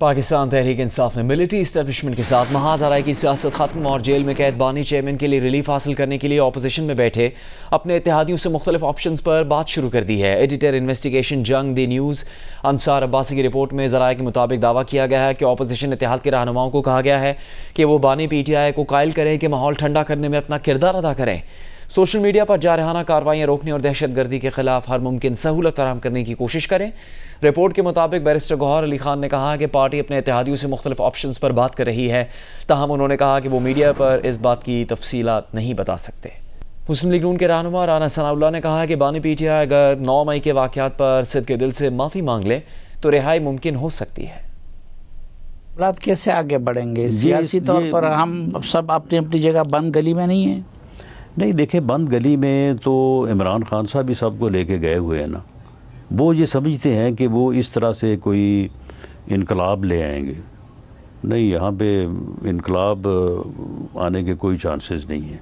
पाकिस्तान तहरीक इंसाफ ने military establishment के साथ महाजराई की सियासत खत्म और जेल में कैद बानी चेयरमैन के लिए रिलीफ हासिल करने के लिए अपोजिशन में बैठे अपने इत्तेहादियों से मुख्तलिफ ऑप्शंस पर बात शुरू कर दी है। एडिटर इन्वेस्टिगेशन जंग द न्यूज़ अंसार अब्बासी की रिपोर्ट में ज़राए के मुताबिक दावा किया गया है कि अपोजिशन इत्तेहाद के रहनुमाओं को कहा गया है कि वो बानी PTI को कायल करें कि माहौल ठंडा करने में अपना किरदार अदा करें, सोशल मीडिया पर जारहाना कार्रवाइयाँ रोकने और दहशतगर्दी के खिलाफ हर मुमकिन सहूलत फराहम करने की कोशिश करें। रिपोर्ट के मुताबिक बैरिस्टर गौहर अली खान ने कहा कि पार्टी अपने इत्तेहादियों से मुख्तलिफ ऑप्शंस पर बात कर रही है, ताहम उन्होंने कहा कि वो मीडिया पर इस बात की तफसीलात नहीं बता सकते। मुस्लिम लीग नून के रहनुमा राना सनाउल्लाह ने कहा कि बानी PTI अगर 9 मई के वाक़यात पर सिद्क़ दिल से माफ़ी मांग ले तो रिहाई मुमकिन हो सकती है। हालात कैसे आगे बढ़ेंगे? सियासी तौर पर हम सब अपनी अपनी जगह बंद गली में नहीं है। नहीं, देखे बंद गली में तो इमरान खान साहब भी सबको लेके गए हुए हैं ना। वो ये समझते हैं कि वो इस तरह से कोई इनकलाब ले आएंगे। नहीं, यहाँ पे इनकलाब आने के कोई चांसेस नहीं है।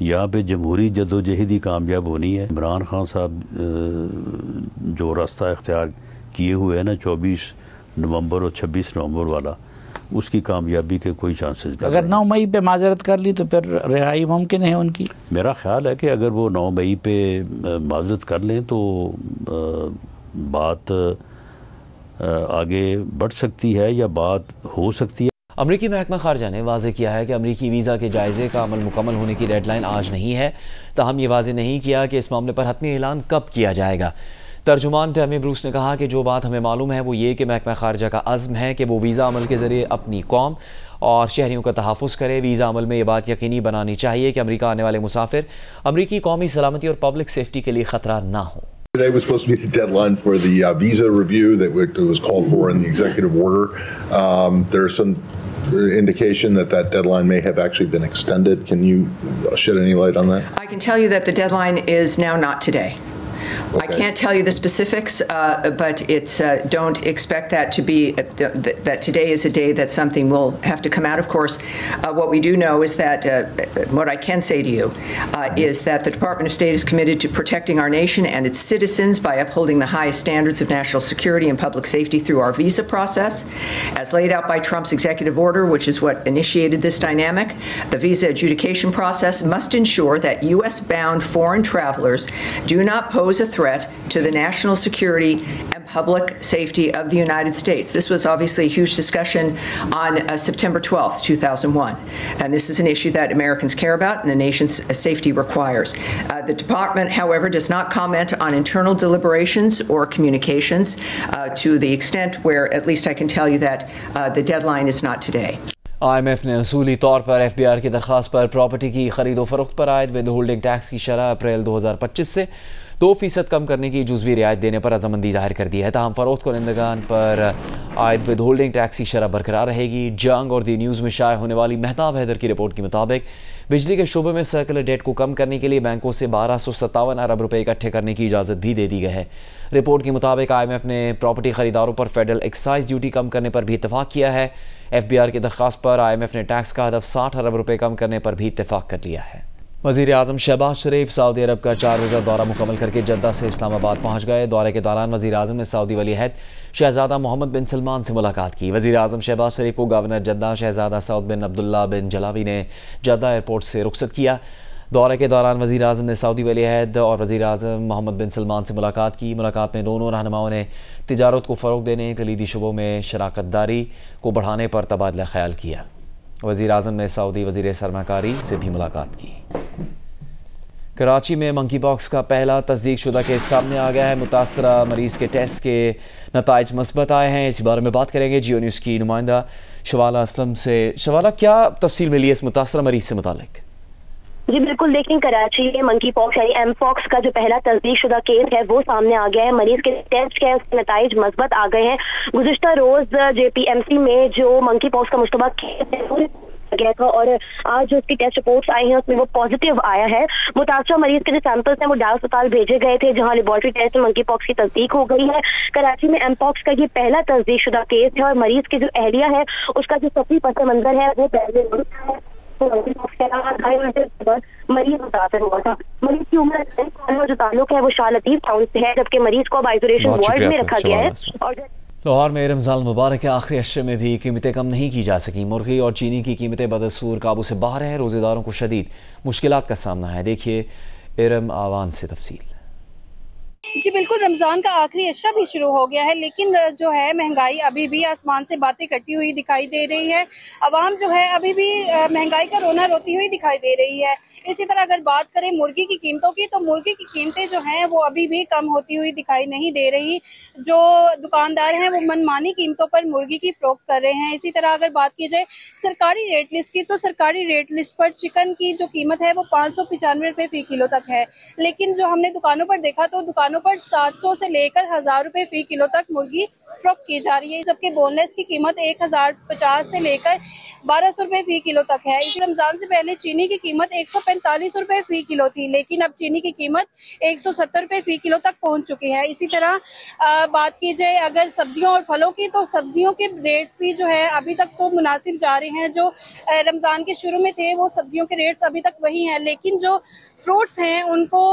यहाँ पे जमहूरी जदोजहद ही कामयाब होनी है। इमरान खान साहब जो रास्ता इख्तियार किए हुए हैं ना 24 नवंबर और 26 नवंबर वाला, उसकी कामयाबी के कोई चांसेस नहीं। अगर 9 मई पे माजरत कर ली तो फिर रिहाई मुमकिन है उनकी। मेरा ख्याल है कि अगर वो 9 मई पे माजरत कर लें तो बात आगे बढ़ सकती है या बात हो सकती है। अमरीकी महकमा खारजा ने वाज़ेह किया है कि अमरीकी वीज़ा के जायज़े का अमल मुकम्मल होने की डेडलाइन आज नहीं है, ताहम ये वाज़ेह नहीं किया कि इस मामले पर हतमी ऐलान कब किया जाएगा। तर्जुमान टैमी ब्रूस ने कहा कि जो बात हमें मालूम है वो ये कि महकमा खारजा का अज़्म है कि वो वीज़ा अमल के ज़रिए अपनी कौम और शहरियों का तहफ़्फ़ुज़ करे। वीज़ा अमल में ये बात यकीनी बनानी चाहिए कि अमरीका आने वाले मुसाफिर अमरीकी कौमी सलामती और पब्लिक सेफ्टी के लिए ख़तरा ना हो। Today was supposed to be the deadline for the visa review that was called for in the executive order. There's some indication that deadline may have actually been extended. Can you shed any light on that? I can tell you that the deadline is now not today. Okay. I can't tell you the specifics, but it's don't expect that to be that today is a day that something will have to come out. Of course, what we do know is that what I can say to you is that the Department of State is committed to protecting our nation and its citizens by upholding the highest standards of national security and public safety through our visa process, as laid out by Trump's executive order, which is what initiated this dynamic. The visa adjudication process must ensure that U.S.-bound foreign travelers do not pose a threat to the national security and public safety of the United States. This was obviously a huge discussion on September 12th, 2001. And this is an issue that Americans care about and the nation's safety requires. The department, however, does not comment on internal deliberations or communications to the extent where, at least I can tell you that the deadline is not today. IMF ने असूली तौर पर FBR की दरख्वास्त पर property की खरीदो फरोख्त पर आयद विद होल्डिंग टैक्स की शरह अप्रैल 2025 से 2% कम करने की जुज़वी रियायत देने पर रजामंदी जाहिर कर दी है। ताहम फरोख्त कुनंदगान पर आयद विद होल्डिंग टैक्स की शरह बरकरार रहेगी। जंग और दी न्यूज़ में शाया होने वाली मेहताब हैदर की रिपोर्ट के मुताबिक बिजली के शोबे में सर्कुलर डेट को कम करने के लिए बैंकों से 1257 अरब रुपये इकट्ठे करने की इजाज़त भी दे दी गई है। रिपोर्ट के मुताबिक IMF ने प्रॉपर्टी खरीदारों पर फेडरल एक्साइज ड्यूटी कम करने पर भी इत्तेफाक किया है। FBR की दरख्वास्त पर IMF ने टैक्स का हदफ 60 अरब रुपये कम करने पर भी इत्तेफाक कर लिया है। वज़ीर आज़म शहबाज शरीफ सऊदी अरब का 4 रोज़ा दौरा मुकम्मल करके जद्दा से इस्लामाबाद पहुँच गए। दौरे के दौरान वज़ीर आज़म ने सऊदी वली अहद शहज़ादा मोहम्मद बिन सलमान से मुलाकात की। वज़ीर आज़म शहबाज शरीफ को गवर्नर जद्दा शहज़ादा सऊद बिन अब्दुल्ला बिन जलावी ने जद्दा एयरपोर्ट से रुखसत किया। दौरे के दौरान वज़ीर आज़म ने सऊदी वली अहद और वज़ीर आज़म मोहम्मद बिन सलमान से मुलाकात की। मुलाकात में दोनों रहनुमाओं ने तिजारत को फ़रोग़ देने, कलीदी शुबों में शराकत दारी को बढ़ाने पर तबादला ख्याल किया। वज़ीर आज़म ने सऊदी वज़ीर सरमाकारी से भी मुलाकात की। कराची में मंकी पॉक्स का पहला तस्दीक शुदा केस सामने आ गया है। मुतासरा मरीज़ के टेस्ट के नताइज मस्बत आए हैं। इसी बारे में बात करेंगे जियो न्यूज़ की नुमाइंदा शवाला असलम से। शवाला, क्या तफसील मिली है इस मुतासरा मरीज़ से मुतालिक? जी बिल्कुल, लेकिन कराची में मंकी पॉक्स यानी एमपॉक्स का जो पहला तस्दीक शुदा केस है वो सामने आ गया है। मरीज के टेस्ट के उसके नताइज मस्बत आ गए हैं। गुज़िश्ता रोज JPMC में जो मंकी पॉक्स का मुश्तबा केस है गया था और आज जो उसकी टेस्ट रिपोर्ट्स आई हैं उसमें वो पॉजिटिव आया है। मुतासरा मरीज के जो सैंपल्स हैं वो डाल अस्पताल भेजे गए थे जहां लेबोरेटरी टेस्ट में मंकी पॉक्स की तस्दीक हो गई है। कराची में एमपॉक्स का ये पहला तस्दीक शुदा केस है और मरीज की जो अहलिया है उसका जो सफी पस मंजर है वो पहले मरीज मुतासर हुआ था। मरीज की उम्र जो ताल्लुक है वो शाह लतीफ टाउन से है, जबकि मरीज को अब आइसोलेशन वार्ड में रखा गया है। और लाहौर में रमज़ान मुबारक के आखिरी अशरे में भी कीमतें कम नहीं की जा सकी। मुर्गी और चीनी की कीमतें बदसूर काबू से बाहर हैं। रोज़ेदारों को शदीद मुश्किलात का सामना है। देखिए इरम आवान से तफसील। जी बिल्कुल, रमज़ान का आखिरी अशरा भी शुरू हो गया है, लेकिन जो है महंगाई अभी भी आसमान से बातें करती हुई दिखाई दे रही है। आवाम जो है अभी भी महंगाई का रोना रोती हुई दिखाई दे रही है। इसी तरह अगर बात करें मुर्गी की कीमतों की, तो मुर्गी की कीमतें जो हैं वो अभी भी कम होती हुई दिखाई नहीं दे रही। जो दुकानदार हैं वो मनमानी कीमतों पर मुर्गी की फरोख्त कर रहे हैं। इसी तरह अगर बात की जाए सरकारी रेट लिस्ट की, तो सरकारी रेट लिस्ट पर चिकन की जो कीमत है वो 595 रुपये फी किलो तक है, लेकिन जो हमने दुकानों पर देखा तो दुकानों पर 700 से लेकर 1000 रुपए फी किलो तक मुर्गी फरोख्त की जा रही है, जबकि बोनलेस की कीमत 1050 से लेकर 1200 रुपए फी किलो तक है। इस रमजान से पहले चीनी की कीमत 145 रुपए फी किलो थी, लेकिन अब चीनी की कीमत 170 रुपए फी किलो तक पहुंच चुकी है। इसी तरह बात की जाए अगर सब्जियों और फलों की, तो सब्जियों के रेट्स भी जो है अभी तक तो मुनासिब जा रहे हैं। जो रमजान के शुरू में थे वो सब्जियों के रेट्स अभी तक वही हैं, लेकिन जो फ्रूट्स हैं उनको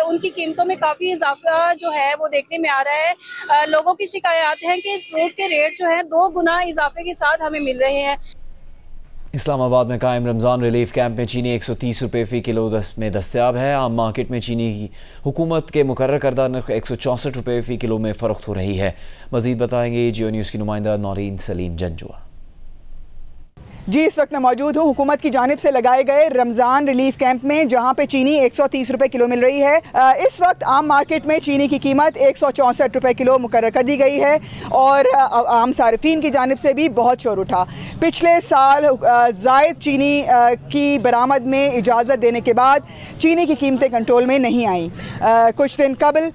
उनकी कीमतों में काफी इजाफा जो है वो देखने में आ रहा है। लोगों की शिकायत है कि फ्रूट के रेट जो है 2 गुना इजाफे के साथ हमें मिल रहे हैं। इस्लामाबाद में कायम रमज़ान रिलीफ कैंप में चीनी 130 रुपये फ़ी किलो में दस्तयाब है। आम मार्केट में चीनी की हुकूमत के मुकर्रर करदा नर्ख 164 रुपये फ़ी किलो में फ़रोख्त हो रही है। मज़ीद बताएंगे जियो न्यूज़ की नुमाइंदा नौरीन सलीम जंजुआ। जी इस वक्त मैं मौजूद हूँ हुकूमत की जानिब से लगाए गए रमज़ान रिलीफ कैंप में, जहाँ पे चीनी 130 रुपये किलो मिल रही है। इस वक्त आम मार्केट में चीनी की कीमत 164 रुपये किलो मुकर्रर कर दी गई है और आम सारिफीन की जानिब से भी बहुत शोर उठा। पिछले साल ज़ायद चीनी की बरामद में इजाज़त देने के बाद चीनी की कीमतें कंट्रोल में नहीं आईं। कुछ दिन कबल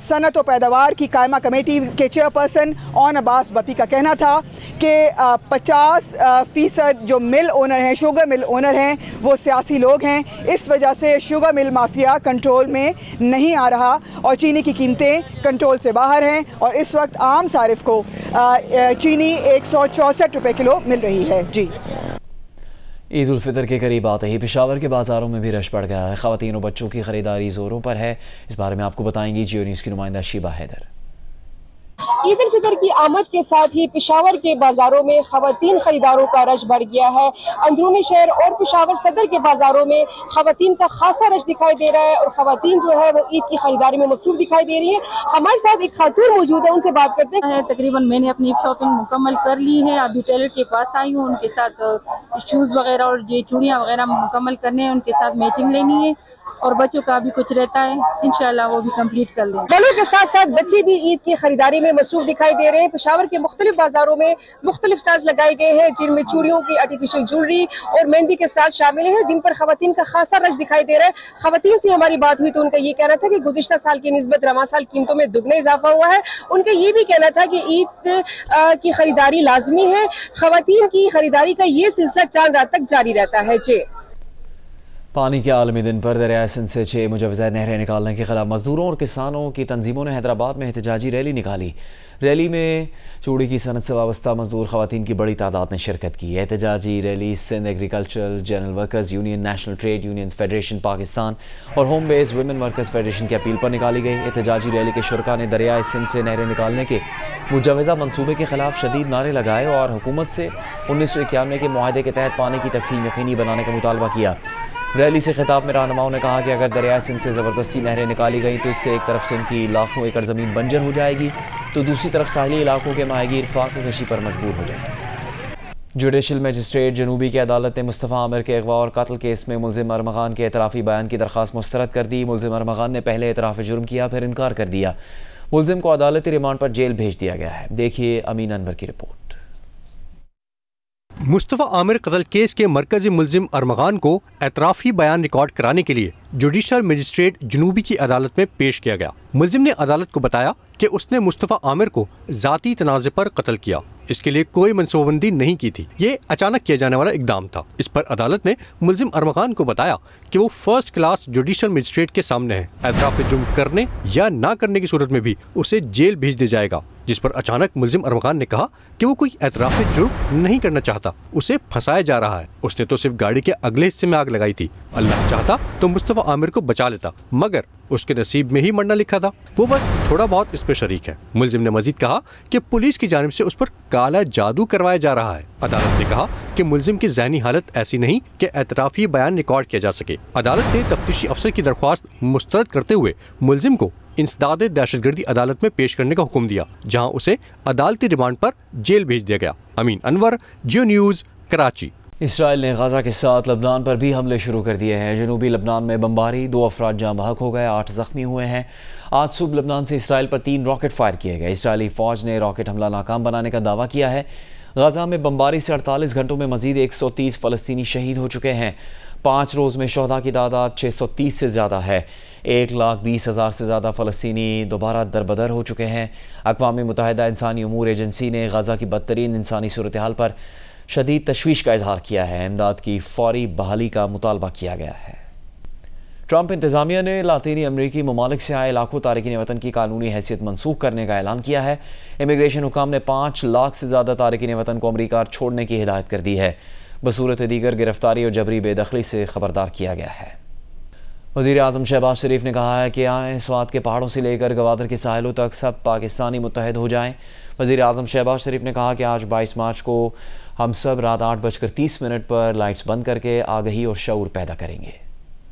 सनत व पैदावार की कायमा कमेटी के चेयरपर्सन ओन अब्बास बपी का कहना था कि 50% जो मिल ओनर हैं, शुगर मिल ओनर हैं, वो सियासी लोग हैं। इस वजह से शुगर मिल माफिया कंट्रोल में नहीं आ रहा और चीनी की कीमतें कंट्रोल से बाहर हैं और इस वक्त आम सारिफ को चीनी 164 रुपये किलो मिल रही है। जी ईद उल फितर के करीब आते ही पेशावर के बाज़ारों में भी रश बढ़ गया है। ख़वातीन और बच्चों की ख़रीदारी ज़ोरों पर है। इस बारे में आपको बताएंगी जियो न्यूज़ की नुमाइंदा शीबा हैदर। ईद उल फितर की आमद के साथ ही पेशावर के बाजारों में ख़वातीन खरीदारों का रश बढ़ गया है। अंदरूनी शहर और पेशावर सदर के बाजारों में ख़वातीन का खासा रश दिखाई दे रहा है और ख़वातीन जो है वो ईद की खरीदारी में मसरूफ दिखाई दे रही है। हमारे साथ एक खातून मौजूद है, उनसे बात करते हैं। तकरीबन मैंने अपनी शॉपिंग मुकम्मल कर ली है। अभी टेलर के पास आई हूँ, उनके साथ शूज़ वगैरह और ये चूड़ियाँ वगैरह मुकम्मल करने हैं, उनके साथ मैचिंग लेनी है और बच्चों का भी कुछ रहता है, इंशाल्लाह वो भी कंप्लीट कर लेंगे। बड़ों के साथ साथ बच्चे भी ईद की खरीदारी में मसरूफ दिखाई दे रहे हैं। पेशावर के मुख्तलिफ बाजारों में मुख्तलिफ स्टॉल्स लगाए गए हैं, जिनमें चूड़ियों की आर्टिफिशियल ज्वेलरी और मेहंदी के स्टॉल शामिल हैं, जिन पर खवातीन का खासा रश दिखाई दे रहा है। खवातीन से हमारी बात हुई तो उनका ये कहना था कि गुज़िश्ता साल की निस्बत रवा साल कीमतों में दुगना इजाफा हुआ है। उनका ये भी कहना था कि ईद की खरीदारी लाजमी है। खवातीन की खरीदारी का ये सिलसिला 4 रात तक जारी रहता है। जी पानी के आलमी दिन पर दरिया सिंध से 6 मुजवज़ा नहरें निकालने के खिलाफ मजदूरों और किसानों की तंजीमों ने हैदराबाद में एहतजाजी रैली निकाली। रैली में चूड़ी की सनत से वाबस्ता मजदूर खवातीन की बड़ी तादाद ने शिरकत की। एहतजाजी rally Sindh agricultural general workers union, national trade unions federation Pakistan और home based women workers federation की अपील पर निकाली गई। एहतजाजी रैली के शुरका ने दरिया सिंध से नहरें निकालने के मुजवज़ा मनसूबे के खिलाफ शदीद नारे लगाए और हुकूमत से 1991 के मुआहदे के तहत पानी की तकसीम यकीनी बनाने का मुतालबा किया। रैली से खिताब में रहनुमाओं ने कहा कि अगर दरिया सिंध से ज़बरदस्ती नहरें निकाली गई तो इससे एक तरफ सिंध की लाखों एकड़ ज़मीन बंजर हो जाएगी तो दूसरी तरफ साहली इलाकों के माहीगीर फाके कशी पर मजबूर हो जाएंगे। जुडिशल मजिस्ट्रेट जनूबी की अदालत ने मुस्तफ़ा आमिर के अगवा और कत्ल केस में मुल्ज़िम अरमगान के एतराफ़ी बयान की दरख्वास्त मुस्तरद कर दी। मुल्ज़िम अरमगान ने पहले एतराफ़ जुर्म किया, फिर इनकार कर दिया। मुल्ज़िम को अदालती रिमांड पर जेल भेज दिया गया है। देखिए अमीन अनवर की रिपोर्ट। मुस्तफ़ा आमिर कत्ल केस के मरकजी मुल्जिम अरमगान को एतराफ़ी बयान रिकॉर्ड कराने के लिए जुडिशल मजिस्ट्रेट जनूबी की अदालत में पेश किया गया। मुल्जिम ने अदालत को बताया कि उसने मुस्तफ़ा आमिर को ज़ाती तनाज़े पर कत्ल किया, इसके लिए कोई मनसूबाबंदी नहीं की थी, ये अचानक किया जाने वाला इकदाम था। इस पर अदालत ने मुल्जिम अरमगान को बताया कि वो फर्स्ट क्लास जुडिशल मजिस्ट्रेट के सामने है, एतराफ़ जुर्म करने या ना करने की सूरत में भी उसे जेल भेज दिया जाएगा, जिस पर अचानक मुल्जिम अरमगान ने कहा कि वो कोई एतराफी जुर्म नहीं करना चाहता, उसे फंसाया जा रहा है। उसने तो सिर्फ गाड़ी के अगले हिस्से में आग लगाई थी। अल्लाह चाहता तो मुस्तफ़ा आमिर को बचा लेता, मगर उसके नसीब में ही मरना लिखा था। वो बस थोड़ा बहुत इस पे शरीक है। मुल्जिम ने मजीद कहा कि पुलिस की जानिब से उस पर काला जादू करवाया जा रहा है। अदालत ने कहा कि मुल्जिम की ज़हनी हालत ऐसी नहीं कि एतराफी बयान रिकॉर्ड किया जा सके। अदालत ने तफ्तीशी अफसर की दरख्वास्त मुस्तरद करते हुए मुल्जिम को इंसदाद दहशतगर्दी अदालत में पेश करने का हुक्म दिया, जहाँ उसे अदालती रिमांड पर जेल भेज दिया गया। अमीन अनवर, जियो न्यूज़, कराची। इसराइल ने गाज़ा के साथ लबनान पर भी हमले शुरू कर दिए हैं। जनूबी लबनान में बमबारी, 2 अफराद जाँ बहक हो गए, 8 ज़ख्मी हुए हैं। आज सुबह लबनान से इसराइल पर 3 रॉकेट फायर किए गए। इसराइली फ़ौज ने रॉकेट हमला नाकाम बनाने का दावा किया है। गाज़ा में बमबारी से 48 घंटों में मज़ीद 130 फ़लस्तीनी शहीद हो चुके हैं। 5 रोज़ में शहदा की तादाद 630 से ज़्यादा है। 1,20,000 से ज़्यादा फ़लस्तीनी दोबारा दरबदर हो चुके हैं। अक़वाम मुत्तहिदा इंसानी उमूर एजेंसी ने गाज़ा की बदतरीन इंसानी सूरत हाल पर शदीद तशवीश का इजहार किया है। इमदाद की फौरी बहाली का मुतालबा किया गया है। ट्रंप इंतज़ामिया ने लातीनी अमरीकी ममालिक से आए लाखों तारकीन वतन की कानूनी हैसियत मनसूख करने का ऐलान किया है। इमिग्रेशन हुकाम ने 5 लाख से ज़्यादा तारकीन वतन को अमरीका छोड़ने की हिदायत कर दी है। बसूरत दीगर गिरफ्तारी और जबरी बेदखली से खबरदार किया गया है। वज़ीर आज़म शहबाज शरीफ ने कहा है कि आए स्वात के पहाड़ों से लेकर गवादर के साहिलों तक सब पाकिस्तानी मुत्तहद हो जाएं। वज़ीर आज़म शहबाज शरीफ ने कहा कि आज 22 मार्च को हम सब रात 8:30 पर लाइट्स बंद करके आगही और शऊर पैदा करेंगे।